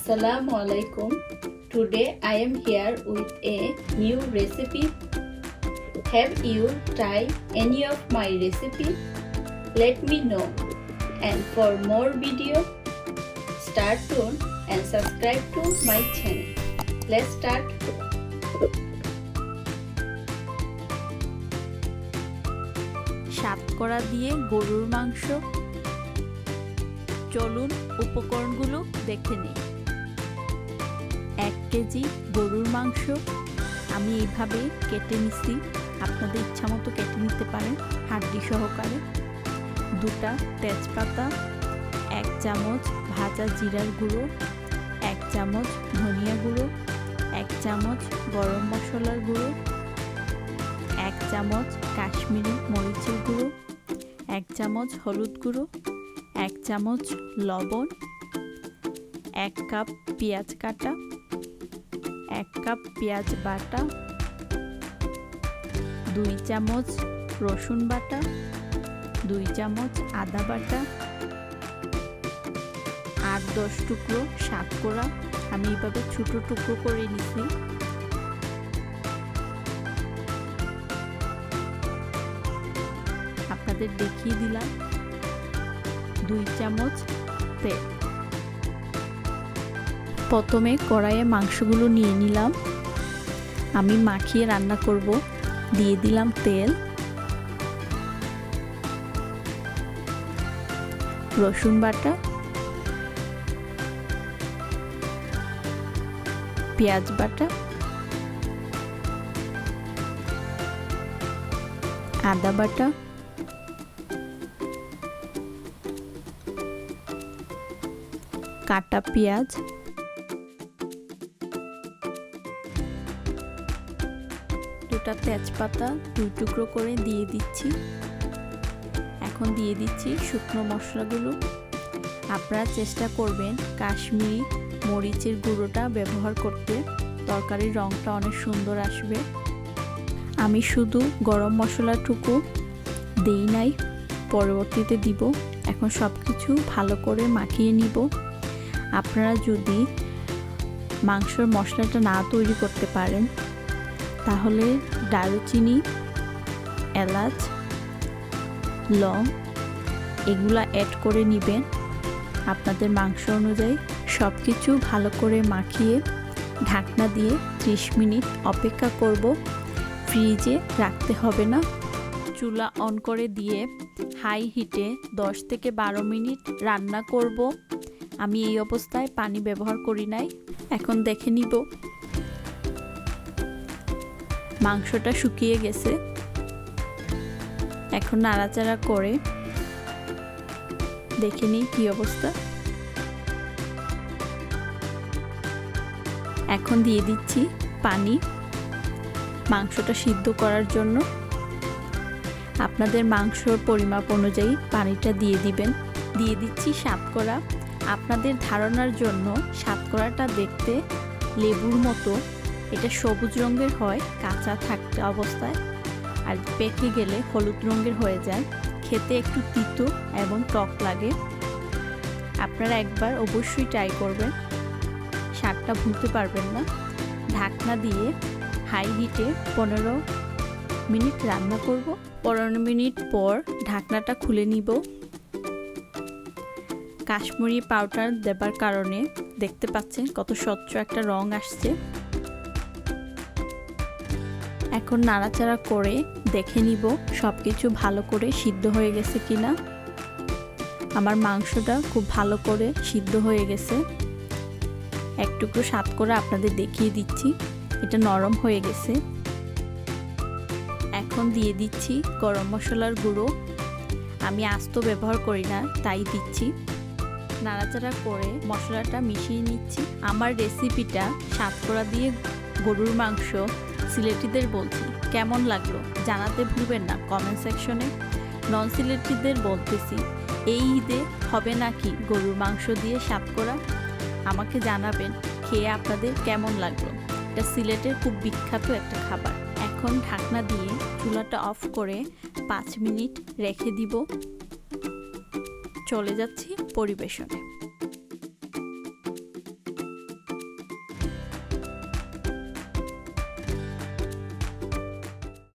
Assalamu alaikum. Today I am here with a new recipe. Have you tried any of my recipe? Let me know. And for more video, stay tuned and subscribe to my channel. Let's start. শাতকরা দিয়ে গরুর মাংস। চলুন উপকরণগুলো দেখে নিই। 1 KG গরুর মাংস আমি এইভাবে কেটে নিছি, আপনাদের ইচ্ছা মতো কেটে নিতে পারেন হাড্ডি সহকারে। 2টা তেজপাতা, 1 চামচ ভাজা জিরার গুঁড়ো, 1 চামচ ধনিয়া গুঁড়ো, 1 চামচ গরম মশলার গুঁড়ো, 1 চামচ কাশ্মীরি মরিচের গুঁড়ো, 1 চামচ হলুদ গুঁড়ো, 1 চামচ লবণ, 1 কাপ পেঁয়াজ কাটা, 1 কাপ পেঁয়াজ বাটা, 2 চামচ রসুন বাটা, 2 চামচ আদা বাটা, 8-10 টুকরো শাতকরা আমি এইভাবে ছোট টুকরো করে নিছি। আপনাদের দেখিয়ে দিলাম। 2 চামচ তেল। প্রথমে কড়াইয়ে মাংসগুলো নিয়ে নিলাম, আমি মাখিয়ে রান্না করব। দিয়ে দিলাম তেল, রসুন বাটা, পেঁয়াজ বাটা, আদা বাটা, কাটা পেঁয়াজ, 2টা তেজপাতা 2 টুকরো করে দিয়ে দিচ্ছি। এখন দিয়ে দিচ্ছি শুকনো মশলাগুলো। আপনারা চেষ্টা করবেন কাশ্মীরি মরিচের গুঁড়োটা ব্যবহার করতে, তরকারির রঙটা অনেক সুন্দর আসবে। আমি শুধু গরম মশলাটুকু দেই নাই, পরবর্তীতে দিব। এখন সব কিছু ভালো করে মাখিয়ে নিব। আপনারা যদি মাংসের মশলাটা না তৈরি করতে পারেন তাহলে দারুচিনি, এলাচ, লং এগুলা অ্যাড করে নেবেন আপনাদের মাংস অনুযায়ী। সব কিছু ভালো করে মাখিয়ে ঢাকনা দিয়ে 30 মিনিট অপেক্ষা করব। ফ্রিজে রাখতে হবে না। চুলা অন করে দিয়ে হাই হিটে 10 থেকে 12 মিনিট রান্না করব। আমি এই অবস্থায় পানি ব্যবহার করি নাই। এখন দেখে নিব মাংসটা শুকিয়ে গেছে। এখন নাড়াচাড়া করে দেখে নিই কি অবস্থা। এখন দিয়ে দিচ্ছি পানি মাংসটা সিদ্ধ করার জন্য। আপনাদের মাংসর পরিমাপ অনুযায়ী পানিটা দিয়ে দিবেন। দিয়ে দিচ্ছি শাতকরা। আপনাদের ধারণার জন্য শাতকরাটা দেখতে লেবুর মতো, এটা সবুজ রঙের হয় কাঁচা থাকা অবস্থায়, আর পেকে গেলে হলুদ রঙের হয়ে যায়। খেতে একটু তিতো এবং টক লাগে। আপনারা একবার অবশ্যই ট্রাই করবেন, স্বাদটা ভুলতে পারবেন না। ঢাকনা দিয়ে হাই হিটে 15 মিনিট রান্না করব। 15 মিনিট পর ঢাকনাটা খুলে নিব। কাশ্মীরি পাউডার দেবার কারণে দেখতে পাচ্ছেন কত স্বচ্ছ একটা রং আসছে। এখন নাড়াচাড়া করে দেখে নিব সব কিছু ভালো করে সিদ্ধ হয়ে গেছে কিনা। আমার মাংসটা খুব ভালো করে সিদ্ধ হয়ে গেছে। এক টুকরো শাতকরা আপনাদের দেখিয়ে দিচ্ছি, এটা নরম হয়ে গেছে। এখন দিয়ে দিচ্ছি গরম মশলার গুঁড়ো। আমি আস্ত ব্যবহার করি না, তাই দিচ্ছি। নাড়াচাড়া করে মশলাটা মিশিয়ে নিচ্ছি। আমার রেসিপিটা শাতকরা দিয়ে গরুর মাংস সিলেটিদের বলছি, কেমন লাগলো জানাতে ভুলবেন না কমেন্ট সেকশনে। নন সিলেটিদের বলতেছি, এই ঈদে হবে নাকি গরুর মাংস দিয়ে শাতকরা? আমাকে জানাবেন খেয়ে আপনাদের কেমন লাগলো। এটা সিলেটের খুব বিখ্যাত একটা খাবার। এখন ঢাকনা দিয়ে চুলাটা অফ করে 5 মিনিট রেখে দিব। চলে যাচ্ছি পরিবেশনে।